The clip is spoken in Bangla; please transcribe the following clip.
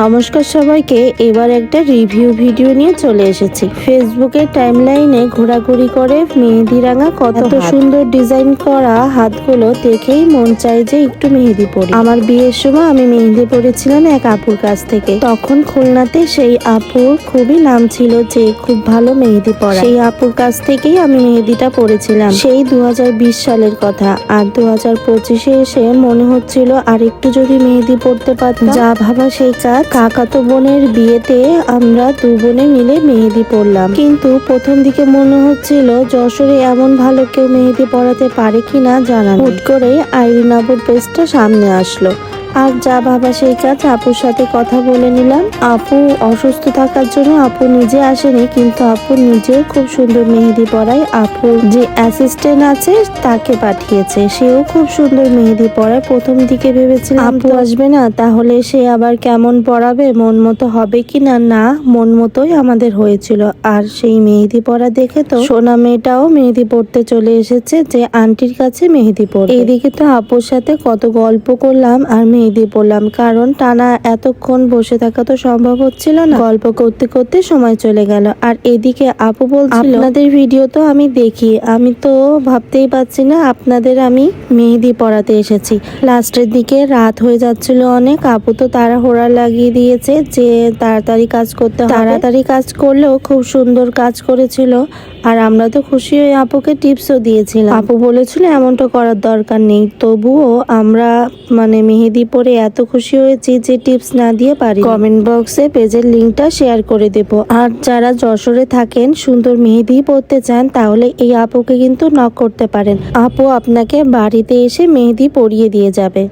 নমস্কার সবাইকে। এবার একটা রিভিউ ভিডিও নিয়ে চলে এসেছি। ফেসবুকের টাইমলাইনে ঘোরাঘুরি করে মেহেদি রাঙা কত সুন্দর ডিজাইন করা হাতগুলো দেখেই মন চায় যে একটু মেহেদি পরি। আমার বিয়ের সময় আমি মেহেদি পরেছিলাম এক আপুর কাছ থেকে। তখন খুলনাতে সেই আপুর খুবই নাম ছিল যে খুব ভালো মেহেদি পরা। সেই আপুর কাছ থেকেই আমি মেহেদিটা পরেছিলাম। সেই 2020 সালের কথা। আর 2025-এ এসে মনে হচ্ছিল আর একটু যদি মেহেদি পড়তে পারতাম। যা ভাবা সেই কাজ। কাকাতো বোনের বিয়েতে আমরা দু বোনে মিলে মেহেদি পরলাম। কিন্তু প্রথম দিকে মনে হচ্ছিল যশোরে এমন ভালো কেউ মেহেদি পরাতে পারে কিনা জানা নেই। হুট করে আইরিন আপুর পেজটা সামনে আসলো। আর যা ভাবা সেই কাজ। আপুর সাথে কথা বলে নিলাম। আপু অসুস্থ থাকার জন্য আপু নিজে আসেনি, কিন্তু আপু নিজেও খুব সুন্দর মেহেদি পরায়। আপুর যে অ্যাসিস্ট্যান্ট আছে তাকে পাঠিয়েছে, সেও খুব সুন্দর মেহেদি পরায়। প্রথম দিকে ভেবেছিলাম আপু আসবে না, তাহলে সে আবার কেমন পরাবে, মন মতো হবে কিনা। না, মন মতোই আমাদের হয়েছিল। আর সেই মেহেদি পরা দেখে তো সোনা মেয়েটাও মেহেদি পড়তে চলে এসেছে যে আন্টির কাছে মেহেদি পড়বে। এইদিকে তো আপুর সাথে কত গল্প করলাম আর মেহেদি পড়লাম, কারণ টানা এতক্ষণ বসে থাকা তো সম্ভব হচ্ছিল না। গল্প করতে করতে সময় চলে গেল। আর এদিকে আপু বলছিল, আপনাদের ভিডিও তো আমি দেখি, আমি তো ভাবতেই পারছি না আপনাদের আমি মেহেদি পড়াতে এসেছি। লাস্টের দিকে রাত হয়ে যাচ্ছিল অনেক। আপু তো তাড়াহুড়া লাগিয়ে দিয়েছে যে তাড়াতাড়ি কাজ করতে হবে। তাড়াতাড়ি কাজ করলেও খুব সুন্দর কাজ করেছিল। আর আমরা তো খুশি হয়ে আপুকে টিপসও দিয়েছিলাম। আপু বলেছিল এমনটা করার দরকার নেই, তবুও আমরা মেহেদি পরে এত খুশি হয়েছি যে টিপস না দিয়ে পারি। কমেন্ট বক্সে পেজের লিঙ্কটা শেয়ার করে দেব। আর যারা যশোরে থাকেন, সুন্দর মেহেদি পরতে চান, তাহলে এই আপুকে কিন্তু নক করতে পারেন। আপু আপনাকে বাড়িতে এসে মেহেদি পরিয়ে দিয়ে যাবে।